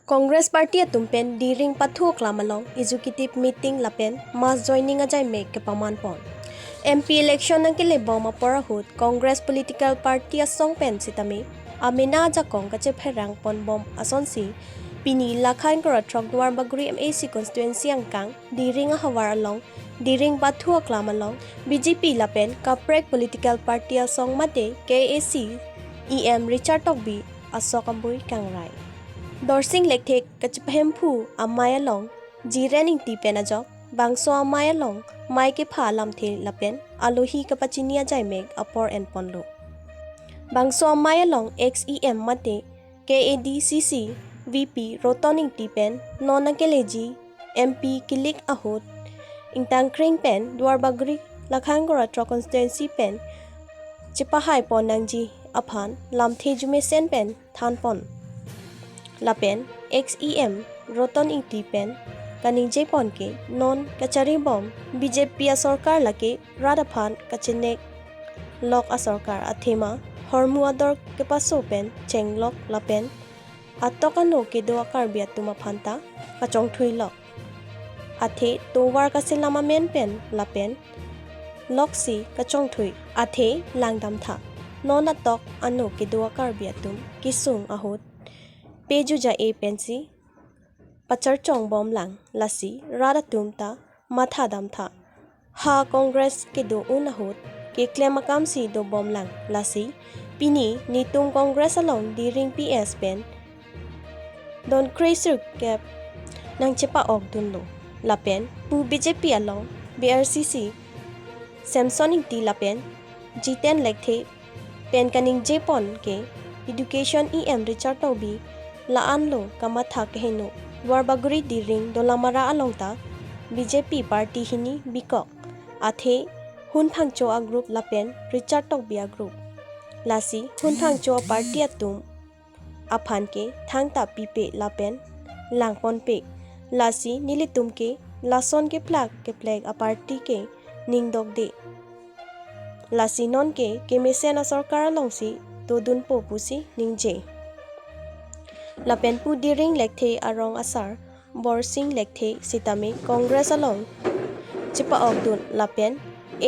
Congress Party tumpen diring pathu klamalong executive meeting lapen mass joining ajay make kepaman pon. MP election ng kilibom maporahut Congress political party asong pen sitami amina jakong kachepherang pon bom asonsi pini lakhan kora trogwar baguri MAC constituency angkang diring hawar along diring pathu klamalong BJP lapen kaprek political party asong mate KAC EM Richard Tokbi asokambui kangrai. Dorsing lekthek kachpahempu amayalong jirening tipen ajok bangso amayalong mai ke pha lamthe lapen alohi kapachinia jaimek apor and ponlo bangso amayalong XEM mate KADCC VP rotoning tipen nona keleji MP kilik ahot ingtang kring pen duar bagri lakhangora tro constituency pen chipahai ponangji aphan lamthe jume sen pen than pon lapen XEM roton ingti pen kaning jepon ke non kachari bom BJP sarkar lake radaphan kachinek lok asarkar athema hormu ador ke paso pen chenglok lapen atokano ke do akar biatuma phanta kachong thui lok athe towar kasilama men pen lapen loksi kachong thui athe langdam tha non atok ano ke do akar biatum kisung ahot Pejuja A pensi pachar chong bom lang lasi rada tumta matha damtha ha congress ke do unahut ke klemakam si do bom lang lasi pini nitung congress along diring PS pen don crazy cap nang chepa ok dunlo lapen pu BJP along BRCC Samsonic ti lapen G10 lekthe pen kaning jepon ke education EM Richard Tokbi laan lo kamatha keheno warbaguri diring dolamara alongta BJP party hini bikok athe hunthangcho a group lapen Richard Tokbia group lasi hunthangcho party atum aphan ke thangta pipe lapen langpon pe lasi nilitum ke lason ke flag a party ke ningdok de lasi non ke kemesen a sarkar alongsi todun po pusi ningje lapen pu diring lekthe arong asar borsing lekthe sitame congress along chipa ogdun lapen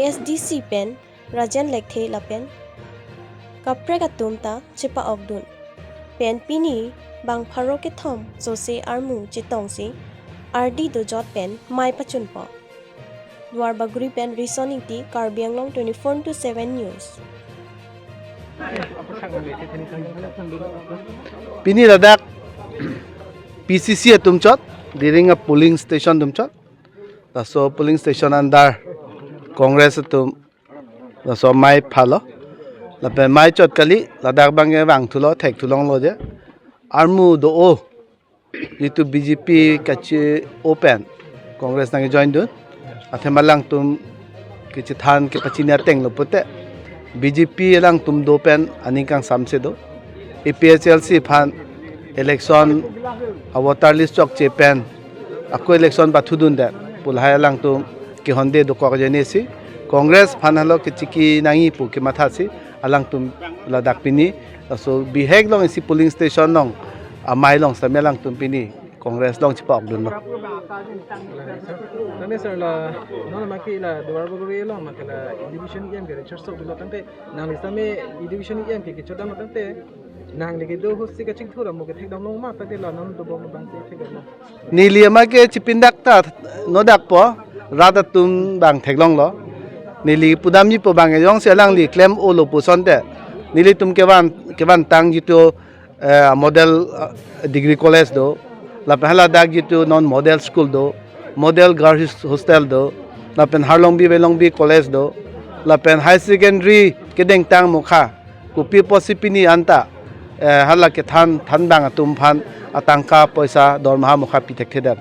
ASDC pen rajan lekthe lapen kaprek atumta chipa ogdun pen pini bang pharo ke thom jose armu chitong si RD do jot pen mai pachun po dwar baguri pen reasoning ti Karbianglong 24/7 news Pini ladak PCC tumchot diring a polling station tumchot taso polling station andar congress tum taso mai phalo lape mai chot kali ladak bange bang thulo thek thulong lo je armu do o itu BJP kachi open congress nang join dun athemalang tum kichi than ke pachinia teng lo pote BJP lang tum do pen aning kang samse do APHLC phan election avatar list chok che pen ako election bathudun da pulhaya lang tum ki honde do ko jene si congress phan halo ki chiki nangi pu ki matha si alang tum ladak pini so bihek long si polling station long amai long samelang tum pini congress long chipok dun no tante sir la non maki la duar baguri lo makala division em ke church so bilo tante nang lisame division em ke chodam tante nang lege do hosi ka chingthura mo ke thekdam long ma tante la non do bom bang te thekdam niliama ke chipindak ta nodak po rada tum bang theklong lo nili pudam ni po bang yong selang li claim o lo puson te nili tum kewan tang jito model degree college do la pehla dag jito non model school do model girls hostel do la pen harlongbi belongbi college do la pen high secondary kedeng tang mukha kupi posipini anta hala ke than bang atum phan atangka paisa dormaha mukha pi thekthedar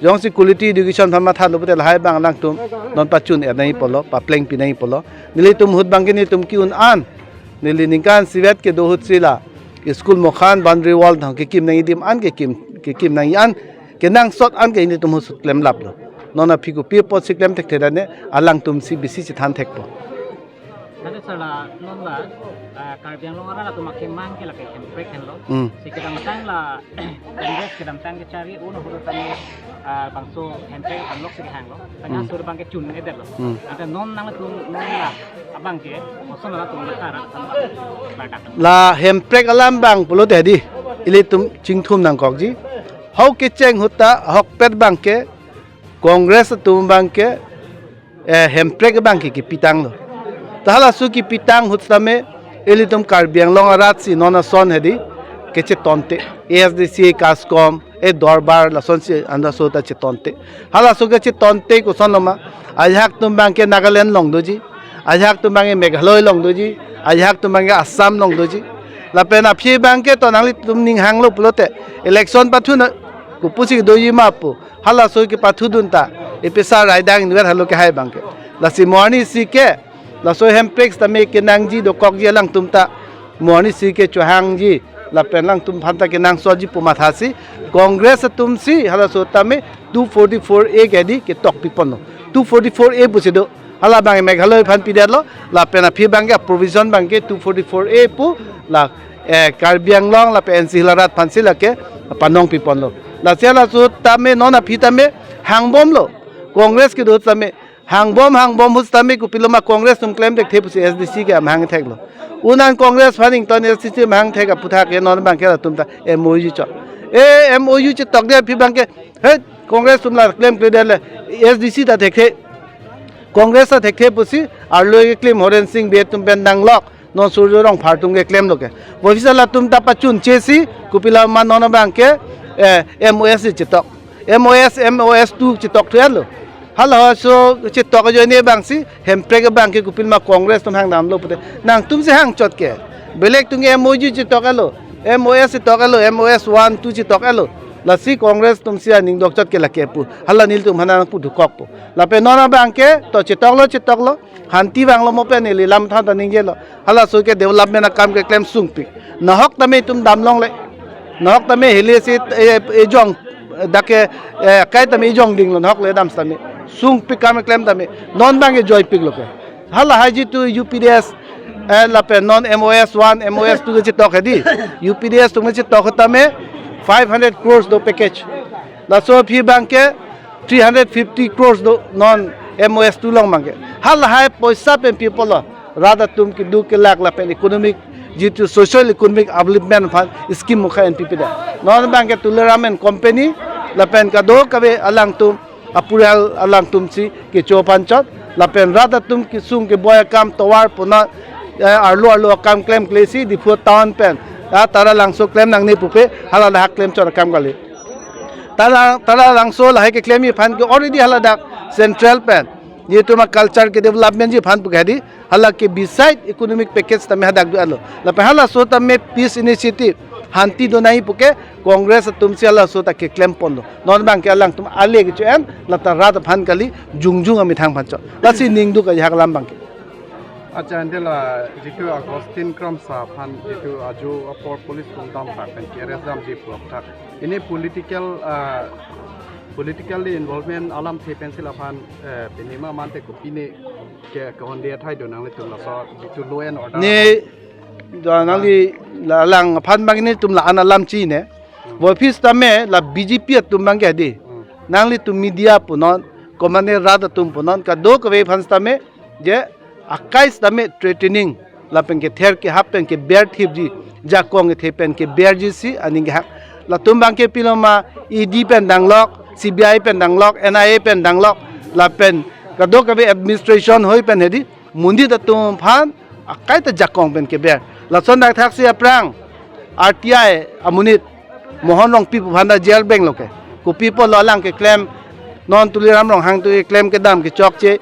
jongsi quality education phama than lobutel hai bang lang tum non pachun enai polo papleng pinai polo nili tum hut bang ni tum ki un an nili ningkan sivet ke do hut sila school mokhan boundary wall thang ke kim nai dim an ke kim nai an kenang sot an ke ni tum hut klem lap lo nona phiku pi pot si klem thektheda ne alang tum si bisi chi than thekpo Nanti salah non lah, karbiang lo orang tu makin mang ke lagi break kan lo. Si kedam tang lah, Congress kedam tang ke cari uno huru tani bangso handbrake unlock si hang lo. Tanya suruh bangke cun eder lo. Nanti non nang tu non lah abang ke, kosong lah tu lekar. La handbrake alam bang pulo tadi, ili tum cingtum nang kokji. Hau keceng huta hok pet bangke, Congress tum bangke, handbrake bangke ki pitang lo. Tahala suki pitang hutsame elitum karbiang long arat si nona son hedi keche tonte ASDC kaskom e dorbar la son si anda sota che tonte hala suke che tonte ko sonoma ajhak tum bangke Nagaland long doji ajhak tum bangke Meghalaya long doji ajhak tum bangke Assam long doji la pena phi bangke to nangli tum ning hanglo pulote election pathu na kupusi doji mapu hala suki pathu dunta episa raidang nwer halo ke hai bangke la si morni si ke la so handbrake tame ke nangji do kokji lang tumta morni si ke chohangji la penlang tum phanta ke nang soji pumathasi Congress tumsi hala so tame 244A gedi ke tok pipono 244A busido hala bang Meghalaya phan pidalo la pena phi bangge provision bangge 244A pu la karbiang long la pen silarat phansila ke panong pipono la sela so tame nona phi tame hangbom lo Congress ke do tame hangbom hustame ku piloma Congress tum claim dek thepusi SDC ke amhang theklo unan Congress funding ton SDC amhang theka putha ke non bang ke tumta MOU cho MOU che tok de phi bang ke he Congress tum la claim ke de SDC ta thekhe Congress ta thekhe pusi arlo ke claim horen sing be tum ben dang lok non surjo rong phartung ke claim loke bofisa la tum ta pachun chesi ku piloma non bang ke MOS che tok MOS2 che tok thelo halo so che tok jo ne bang si handbrake bang ke kupil ma Congress tum hang nam lo pute nang tum se hang chot ke belek tung MOU che tok alo MOS tok alo MOS 1 2 che tok alo la si Congress tum sia ning dok chot ke la ke pu hala nil tum hana pu dhukok pu la pe nona bang ke to che tok lo hanti bang lo mo pe ne lam tha ta ning je lo hala so ke development kam ke claim sung pi na hok tame tum dam long le na hok tame hele se e jong dake kai tame jong ding lo hok le dam tame sung pikam claim tame non bange joy pig loke hala haji tu UPDS la pe non MOS 1 MOS 2 che tok hedi UPDS tu che tok tame 500 crores do package la so phi banke 350 crores do non MOS 2 long mange hala hai paisa pe people lo rather tum ki du ke lak la pe economic jitu social economic upliftment fund scheme mukha NPP da non banke tuleramen company la pen ka do kabe alang tum apural alang tumsi ke chopan chot la pen rada tum ki sung ke boya kam towar puna arlo kam claim klesi di fu town pen tara langso claim nang ni pupe hala la claim chot kam gali tara langso la ke claim yi fan ke already hala dak central pen ye tuma culture ke development ji fan pugadi hala ke beside economic package tame hadak du alo la pe hala so tame peace initiative hanti do nahi puke Congress tumsi ala so ta ke claim pondo non bang ke alang tum ale ke chen la ta rat phan kali jungjung ami thang phan cho la si ning du ka hak lam bang ke acha andela jitu Agustin Kram sa phan jitu aju apor police kumdam ta pen keres dam ji prok thak ini politically involvement alam the pencil aphan penima mante ko pine ke honde thai do nang le tum la so jitu law and order ni nali la lang phan bang ni tum la ana lam chi ne office tame la BJP tum bang ke di nangli tum media punon komane rada tum punon ka do ke fans tame je 21 tame training la pen ke ther ke happen ke bear thip ji ja kong the pen ke bear ji si aning ha la tum bang ke piloma ED pen danglok CBI pen danglok NIA pen danglok la pen ka do ke administration hoi pen hedi mundi da tum phan akai ta jakong pen ke bear la son dak thak si aprang RTI amunit mohon rong pipu phanda jail bank loke ko people lo lang ke claim non tuliram rong hang tu claim ke dam ke chok che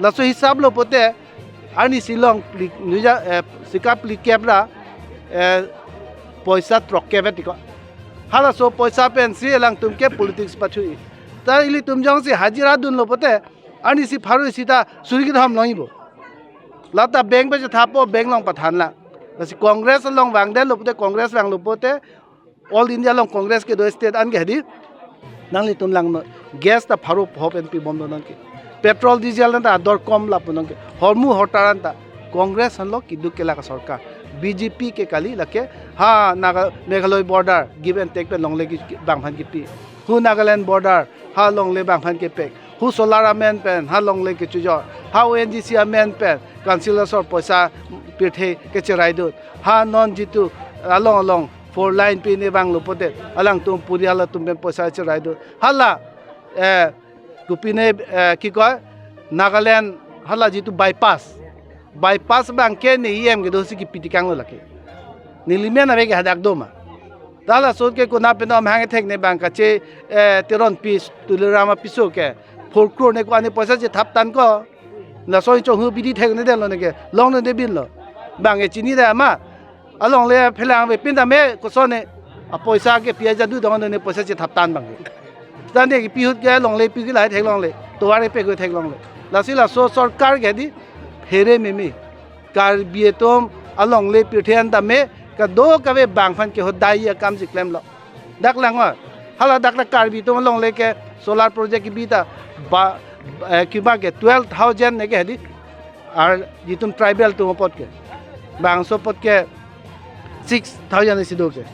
la so hisab lo pote ani silong nuja sikap li kebra poisa trok ke vetiko hala so poisa pen si lang tum ke politics pathui ta ili tum jong si hajira dun lo pote ani si pharu sita suri tham loibo lata bank be thapo bank long pathan la si Congress long wang de lo pote Congress wang lo pote all India long Congress ke do state an ge di nangli tum lang no gas ta pharu hop and pi bom non ki petrol diesel ना दर कम लापुन के हरमु हटारान ता कांग्रेस हनलो किदु केला का सरकार BJP के काली लके हा Naga Meghalaya border give and take पे लोंगले की बांगफान की पी हु नागालैंड बॉर्डर हा लोंगले बांगफान के पेक हु सोलार अमेन पेन हा लोंगले के चुजो हा ओएनजीसी अमेन पेन काउंसिलर्स और पैसा पिठे के चराइदो हा नॉन जितु अलोंग अलोंग 4 लाइन पे ने बांगलो पोते अलंग तुम पूरी हाला तुम पैसा चराइदो हाला कुपिने की कय नागालैंड हाला जितु बाईपास बांके ने ईएम के दोसी की पिटिकांग लके निलिमे ना बेगे हदाक दोमा ताला सोच के कोना पे नम हांगे थेक ने बांका चे तेरन पीस तुलरामा पिसो के 4 करोड़ ने को आने पैसा जे थापतान को ना सोई चो हु बिदि थेक ने देलो ने के लोंग ने बिन लो बांगे चिनी दे मा अलोंग ले फेलांग बे पिन मे को सोने पैसा के पिया जादु दंग ने पैसा जे थापतान बांगे ताने की पिहुत के लोंग ले पि के लाइ थेक लोंग ले तोवारे पे को थेक लोंग ले लासिला सो सरकार के दी फेरे में कार्बिए तोम अलोंग ले पिठेन तमे का दो कवे बांगफन के होदाई या काम जिक्लेम लो दक लंग हाला दक कार्बी तोम अलोंग ले के सोलार प्रोजेक्ट की बीता किबा के 12,000 ने के हदी और ये तुम ट्राइबल तुम पद के बांगसो पद के 6,000 सिदो के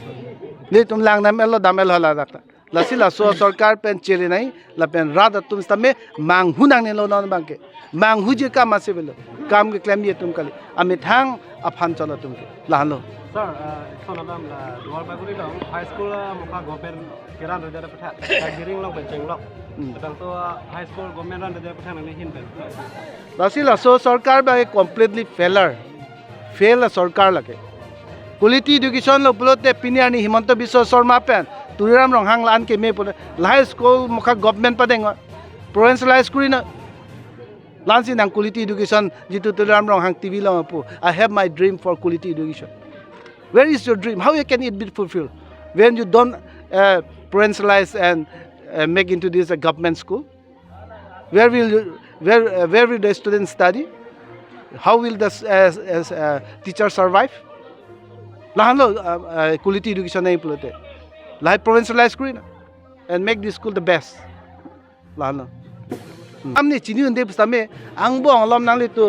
ले तुम लांग ना मेलो दामेल हाला दक लासिला सो सरकार पेन चेले नहीं ला पेन रात तुम तमे मांग हुनांग ने लो नन बांके मांग हुजे काम आसे बेलो काम के क्लेम ये तुम कली अमे थांग अफान चलो तुम के लानो सर सोनादाम ला दुआर बागुरी लो हाई स्कूल मुका गोपेन केरान रे दे पठा गिरिंग लो बेचेंग लो तंग तो हाई स्कूल गवर्नमेंट रन दे पठा ने हिन बेन लासिला सो सरकार बा कंप्लीटली फेल सरकार लगे क्वालिटी एजुकेशन लो पुलोते पिनियानी हिमंत विश्व शर्मा पेन तुराम रंहांग लान के मे पुले हाई स्कूल मुका गवर्नमेंट पदेंग प्रोविंशियल स्कूल न Lansi nang quality education jitu tulam rong hang TV long apu. I have my dream for quality education. Where is your dream? How can it be fulfilled when you don't provincialize and make into this a government school? Where will the students study? How will the teacher survive? Lahano quality education nahi pulote. Like provincialize school and make this school the best. Lahano. Amni chini unde pustame angbo alom nangli tu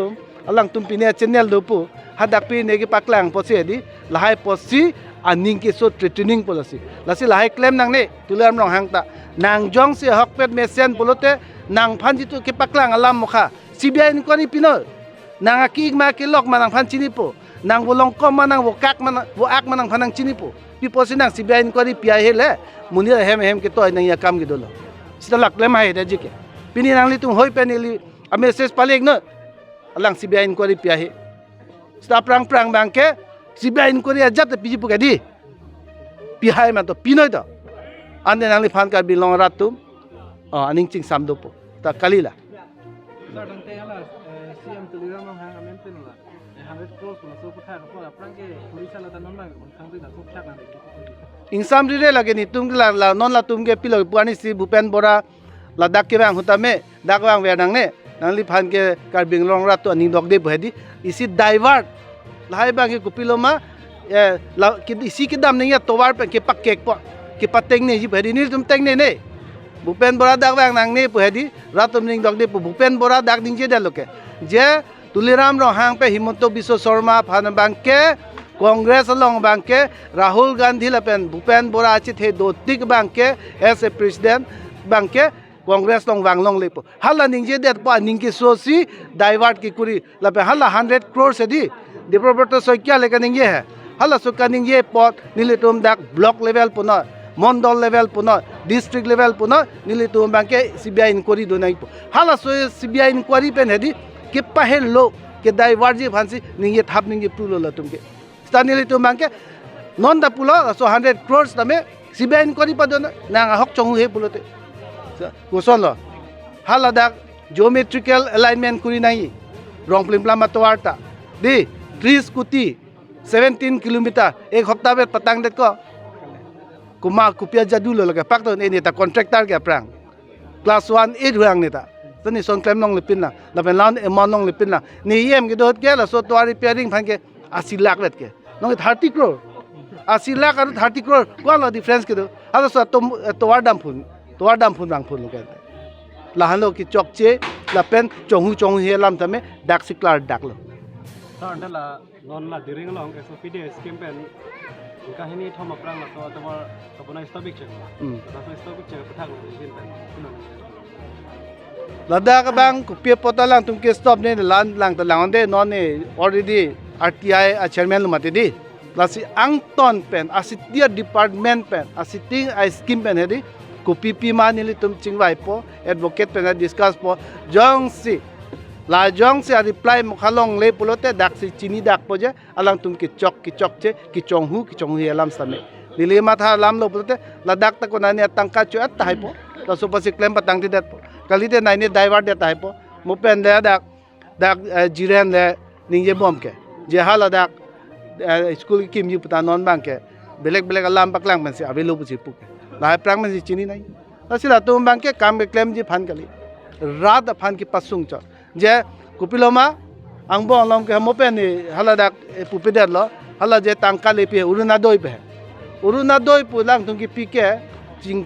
alang tum pine channel dopu hadak pi negi paklang posi di lahai posi aning ke so training policy lasi lahai claim nangne tulam rong hangta nang jong se hokpet mesen polote nang phanji tu ke paklang alam mokha CBI inquiry pino nang akik ma ke lok manang phan chini po nang bolong kom manang wokak manang wo ak manang phanang chini po pi posi nang CBI inquiry pi hele munir hem ke toy nang ya kam ke dolo sita lak claim hai de jike Pini nangli tum hoi penili ame ses paling no alang CBI inquiry piahi sta prang bangke CBI inquiry ajat piji pukadi pihai ma to pinoi to ande nangli phan kar bilong ratum aning ching samdopo ta kalila sir दंते हला CM Tuliram हां amen pen ला 100 crores को सो पठा को अपना के police ला तनन ला संग दा सब छाक ना इंसाम रे लगे नि तुम ला नन ला तुम के pillow पुआनी C Bhupen Bora Ladak ke bang hutame dak bang wedang ne nangli phan ke karbing long rat to ani dok de bhedi isi divert lahai bang ke kupiloma la ke isi ke dam ne ya towar pe ke pak kek po ke pateng ne ji bhedi ni tum teng ne bupen bora dak bang nang ne bhedi ratum ning dok de bupen bora dak ding je daloke je tuliram ro hang pe himonto biswa sharma phan bang ke Congress along bang ke Rahul Gandhi lapen bupen bora achi the do tik bang ke as a president bang ke Congress लोग वांगलोंग लेपो हल्ला निंजे देत पा निंके सोसी divert की कुरी लपे हल्ला 100 करोड़ से दी developer तो सो क्या लेकर निंगे है हल्ला सो का निंगे पॉट नीले तुम दाक ब्लॉक लेवल पुना मंडल लेवल पुना डिस्ट्रिक्ट लेवल पुना नीले तुम बांके सीबीआई इंक्वायरी दो नहीं पो हल्ला सो सीबीआई इंक्वायरी पेन है दी के पहल लो के डाइवर्ट जी फांसी निंगे थाप निंगे पुलो ला तुमके स्टानीले तुम बांके नॉन दा पुलो सो 100 करोड़ तमे सीबीआई इंक्वायरी पा दो ना हक चंगु हे पुलोते Kuson lo, hal ada geometrical alignment kuri nahi, rong pelim matwarta, di 3 skuti, 17 kilometer, ek hafta bet patang det ko, kuma kupia jadu lo lagi, pak tu ini ta contractor ke perang, class 1 8 orang ni ta, tani son claim nong lepin lah, lapen lawan emon nong lepin lah, ni em ke dot ke lah, so tuari repairing fan ke 80 lakh bet ke, nong 30 crore, 80 lakh atau 30 crore, kau lo difference ke tu, hal so tuar dam pun. तो वार दाम फुन बांग फुन लोग lahan lo ki chok che la pen chong hu he lam tame dak siklar dak lo so andala non la diring long eso pide scheme pen kahini thoma prang la to tamar kapona stobik che so stobik che pathak lo din pen lada ka bang ku pia pota lang tum ke stop ne lan lang ta lang de non ne already RTI a chairman lu mate di lasi ang ton pen asitia department pen asiting I scheme pen hedi ku pp man ni tum chingwai po advocate pen discuss po jong si la jong si reply mukhalong le pulote dak si chini dak po je alang tum ki chok che ki chong hu alam same lili matha lam lo pulote la dak ta ko na ni tangka chu at tai po la so pasi claim patang ti det po kali de nai ni divert de tai po mo pen de dak jiren le ningje bom ke je hala dak school kim yu pata non bang ke belek alam baklang men si avelo pu si pu la prang men si chini nai la sila tum bang ke kam ke claim ji phan kali rat phan ki pasung cho je kupiloma ang bo lom ke mo pen ni hala dak pupidet lo hala je tangka le pe uruna doi pu lang tung ki pike ching